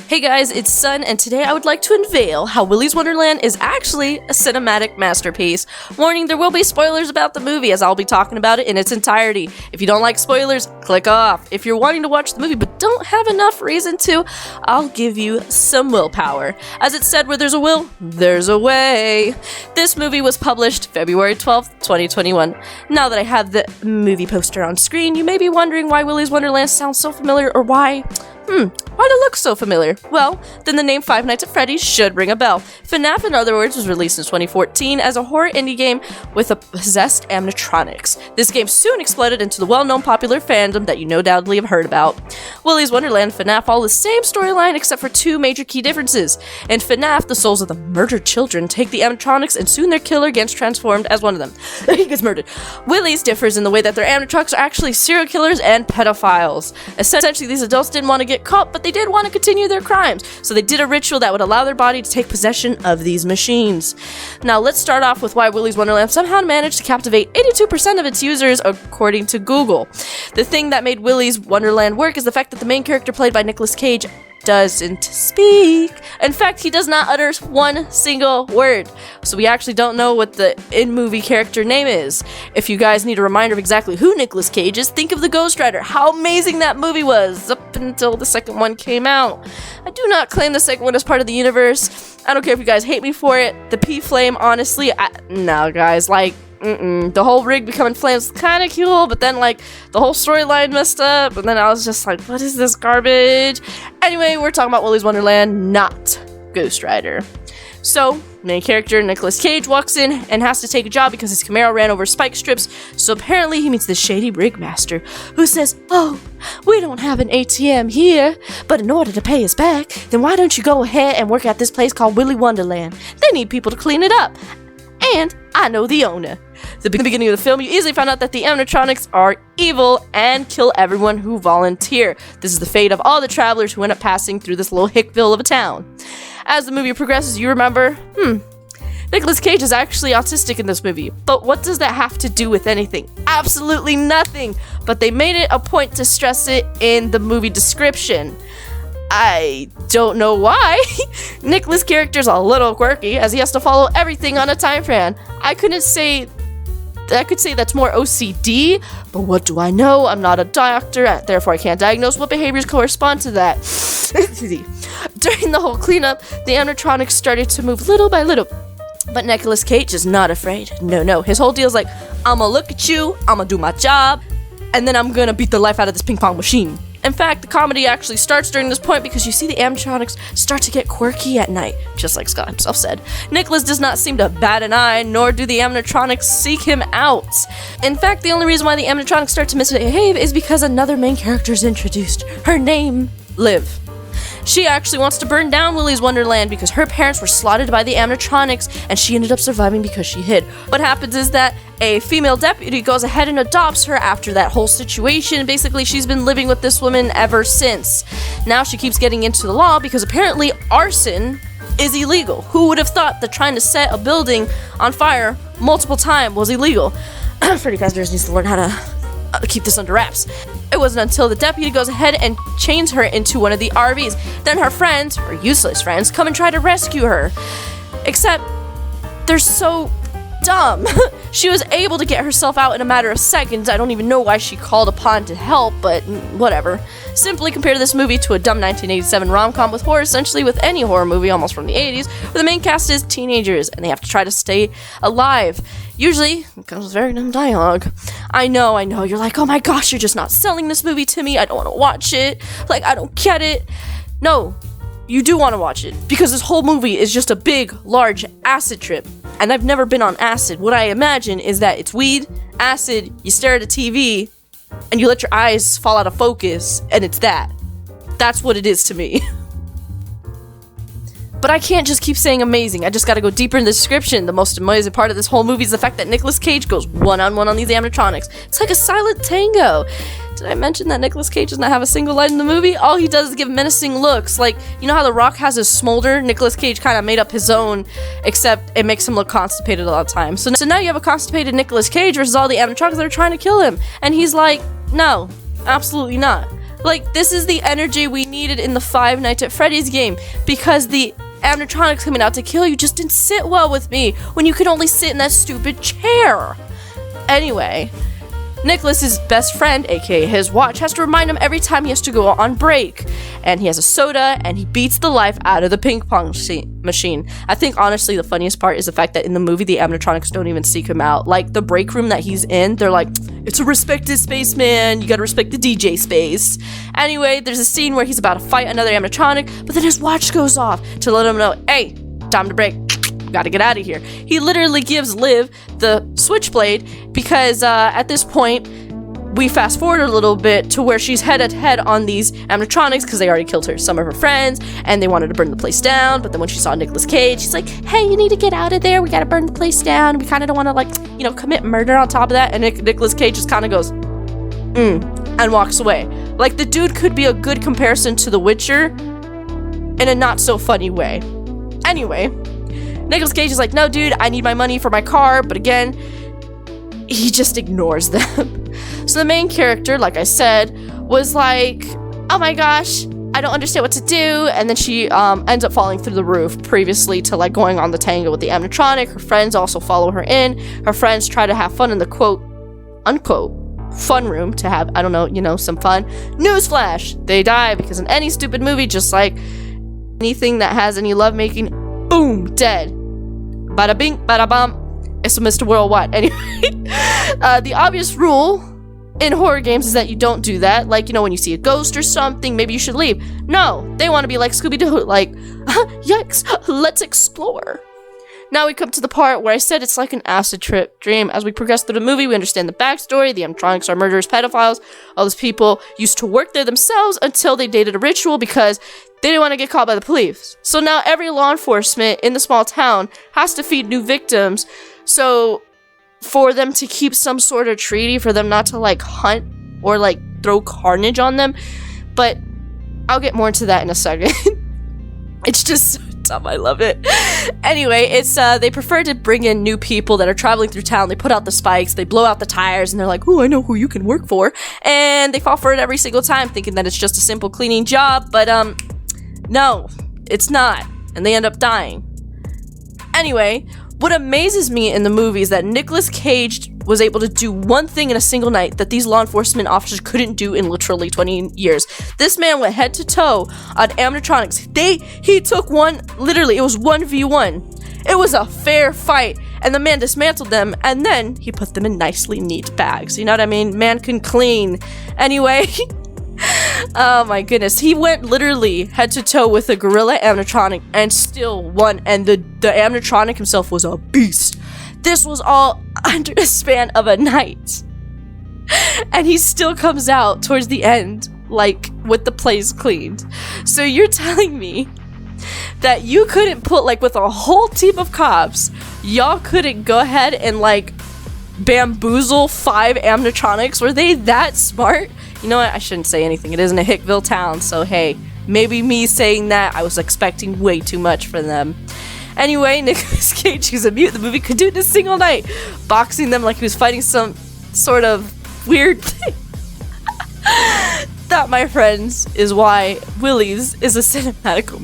Hey guys, it's Sun, and today I would like to unveil how Willy'S Wonderland is actually a cinematic masterpiece. Warning, there will be spoilers about the movie, as I'll be talking about it in its entirety. If you don't like spoilers, click off. If you're wanting to watch the movie but don't have enough reason to, I'll give you some willpower. As it said, where there's a will, there's a way. This movie was published February 12th, 2021. Now that I have the movie poster on screen, you may be wondering why Willy'S Wonderland sounds so familiar, or why it looks so familiar? Well, then the name Five Nights at Freddy's should ring a bell. FNAF, in other words, was released in 2014 as a horror indie game with a possessed animatronics. This game soon exploded into the well-known popular fandom that you no doubtly have heard about. Willy'S Wonderland and FNAF all the same storyline except for two major key differences. In FNAF, the souls of the murdered children take the animatronics and soon their killer gets transformed as one of them. He gets murdered. Willy's differs in the way that their animatronics are actually serial killers and pedophiles. Essentially, these adults didn't want to get caught, but they did want to continue their crimes, so they did a ritual that would allow their body to take possession of these machines. Now let's start off with why Willy'S Wonderland somehow managed to captivate 82% of its users according to Google. The thing that made Willy'S Wonderland work is the fact that the main character, played by Nicolas Cage, doesn't speak. In fact, he does not utter one single word, so we actually don't know what the in-movie character name is. If you guys need a reminder of exactly who Nicolas Cage is, think of The Ghost Rider, how amazing that movie was, up until the second one came out. I do not claim the second one is part of the universe. I don't care if you guys hate me for it. The P-Flame, honestly, no guys, the whole rig becoming flames kind of cool, but then the whole storyline messed up, and then I was just like, what is this garbage? Anyway, we're talking about Willy'S Wonderland, not Ghost Rider. So, main character Nicolas Cage walks in and has to take a job because his Camaro ran over spike strips, so apparently he meets the shady rig master, who says, "Oh, we don't have an ATM here, but in order to pay us back, then why don't you go ahead and work at this place called Willy'S Wonderland? They need people to clean it up. And I know the owner." At the beginning of the film, you easily find out that the animatronics are evil and kill everyone who volunteer. This is the fate of all the travelers who end up passing through this little hickville of a town. As the movie progresses, you remember, Nicolas Cage is actually autistic in this movie. But what does that have to do with anything? Absolutely nothing. But they made it a point to stress it in the movie description. I don't know why. Nicolas' character's a little quirky, as he has to follow everything on a time frame. I could say that's more OCD, but what do I know? I'm not a doctor, therefore I can't diagnose what behaviors correspond to that. During the whole cleanup, the animatronics started to move little by little. But Nicolas Cage is not afraid. No. His whole deal is I'ma look at you, I'ma do my job, and then I'm gonna beat the life out of this ping pong machine. In fact, the comedy actually starts during this point because you see the animatronics start to get quirky at night, just like Scott himself said. Nicholas does not seem to bat an eye, nor do the animatronics seek him out. In fact, the only reason why the animatronics start to misbehave is because another main character is introduced. Her name, Liv. She actually wants to burn down Willy'S Wonderland because her parents were slaughtered by the animatronics, and she ended up surviving because she hid. What happens is that a female deputy goes ahead and adopts her after that whole situation. Basically, she's been living with this woman ever since. Now she keeps getting into the law because apparently arson is illegal. Who would have thought that trying to set a building on fire multiple times was illegal? Freddy Fazbear needs to learn how to keep this under wraps. It wasn't until the deputy goes ahead and chains her into one of the RVs. Then her friends, her useless friends, come and try to rescue her. Except, they're so dumb. She was able to get herself out in a matter of seconds. I don't even know why she called upon to help, but whatever. Simply compare this movie to a dumb 1987 rom-com with horror, essentially with any horror movie almost from the 80s, where the main cast is teenagers and they have to try to stay alive. Usually, it comes with very dumb dialogue. I know, you're like, oh my gosh, you're just not selling this movie to me, I don't want to watch it, I don't get it. No, you do want to watch it, because this whole movie is just a big, large acid trip. And I've never been on acid. What I imagine is that it's weed, acid, you stare at a TV, and you let your eyes fall out of focus, and it's that. That's what it is to me. But I can't just keep saying amazing. I just gotta go deeper in the description. The most amazing part of this whole movie is the fact that Nicolas Cage goes one-on-one on these animatronics. It's like a silent tango. Did I mention that Nicolas Cage does not have a single line in the movie? All he does is give menacing looks. You know how The Rock has his smolder? Nicolas Cage kind of made up his own, except it makes him look constipated a lot of times. So now you have a constipated Nicolas Cage versus all the animatronics that are trying to kill him. And he's like, no, absolutely not. Like, this is the energy we needed in the Five Nights at Freddy's game, because the animatronics coming out to kill you just didn't sit well with me when you could only sit in that stupid chair. Anyway, Nicholas's best friend, aka his watch, has to remind him every time he has to go on break. And he has a soda, and he beats the life out of the ping pong machine. I think, honestly, the funniest part is the fact that in the movie, the animatronics don't even seek him out. Like, the break room that he's in, they're like, it's a respected space, man. You gotta respect the DJ space. Anyway, there's a scene where he's about to fight another animatronic, but then his watch goes off to let him know, hey, time to break. Gotta get out of here. He literally gives Liv the switchblade because at this point, we fast forward a little bit to where she's head to head on these animatronics because they already killed some of her friends, and they wanted to burn the place down. But then when she saw Nicolas Cage, she's like, hey, you need to get out of there. We gotta burn the place down. We kind of don't want to, like, you know, commit murder on top of that. And Nicolas Cage just kind of goes, and walks away. Like, the dude could be a good comparison to The Witcher in a not so funny way. Anyway, Nicolas Cage is like, no, dude, I need my money for my car. But again, he just ignores them. So the main character, like I said, was like, oh my gosh, I don't understand what to do. And then she ends up falling through the roof previously to, like, going on the tango with the animatronic. Her friends also follow her in. Her friends try to have fun in the quote, unquote, fun room to have, I don't know, you know, some fun. Newsflash, they die because in any stupid movie, just like anything that has any lovemaking, boom, dead. Bada bing, bada bum. It's a Mr. Worldwide. Anyway, the obvious rule in horror games is that you don't do that. Like, you know, when you see a ghost or something, maybe you should leave. No, they want to be like Scooby-Doo, like, yikes, let's explore. Now we come to the part where I said it's like an acid trip dream. As we progress through the movie, we understand the backstory. The animatronics are murderers, pedophiles. All those people used to work there themselves until they dated a ritual because they didn't want to get caught by the police. So now every law enforcement in the small town has to feed new victims. So for them to keep some sort of treaty, for them not to, like, hunt or, like, throw carnage on them. But I'll get more into that in a second. It's just so dumb. I love it. Anyway, it's they prefer to bring in new people that are traveling through town. They put out the spikes, they blow out the tires, and they're like, oh, I know who you can work for. And they fall for it every single time, thinking that it's just a simple cleaning job. But no, it's not. And they end up dying. Anyway, what amazes me in the movie is that Nicolas Cage was able to do one thing in a single night that these law enforcement officers couldn't do in literally 20 years. This man went head to toe on animatronics. He took one, literally, it was 1v1. It was a fair fight, and the man dismantled them, and then he put them in nicely neat bags. You know what I mean? Man can clean. Anyway, oh my goodness, he went literally head to toe with a gorilla animatronic and still won, and the animatronic himself was a beast. This was all under the span of a night, and he still comes out towards the end, like, with the place cleaned. So you're telling me that you couldn't put, like, with a whole team of cops, y'all couldn't go ahead and, like, bamboozle 5 animatronics? Were they that smart? You know what? I shouldn't say anything. It isn't a Hickville town, so hey, maybe me saying that, I was expecting way too much from them. Anyway, Nicolas Cage, who's a mute in the movie, could do it in a single night, boxing them like he was fighting some sort of weird thing. That, my friends, is why Willy's is a cinematical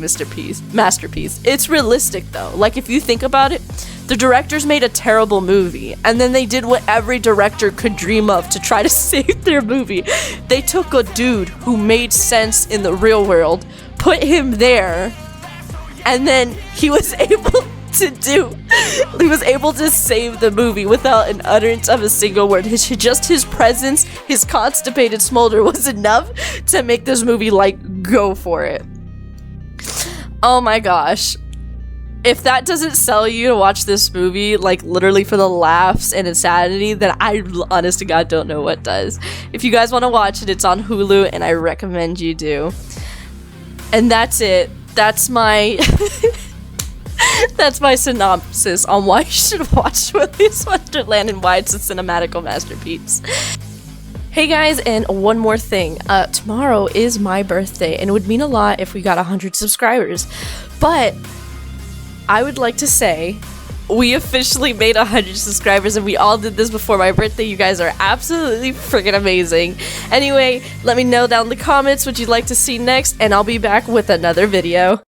masterpiece. It's realistic, though. Like, if you think about it, the directors made a terrible movie, and then they did what every director could dream of to try to save their movie. They took a dude who made sense in the real world, put him there, and then he was able to save the movie without an utterance of a single word. Just his presence, his constipated smolder was enough to make this movie, like, go for it. Oh my gosh. If that doesn't sell you to watch this movie, like, literally for the laughs and insanity, then I, honest to God, don't know what does. If you guys want to watch it, it's on Hulu, and I recommend you do. And that's it. That's my that's my synopsis on why you should watch Willy'S Wonderland and why it's a cinematical masterpiece. Hey guys, and one more thing. Tomorrow is my birthday, and it would mean a lot if we got 100 subscribers. But I would like to say, we officially made 100 subscribers, and we all did this before my birthday. You guys are absolutely freaking amazing. Anyway, let me know down in the comments what you'd like to see next, and I'll be back with another video.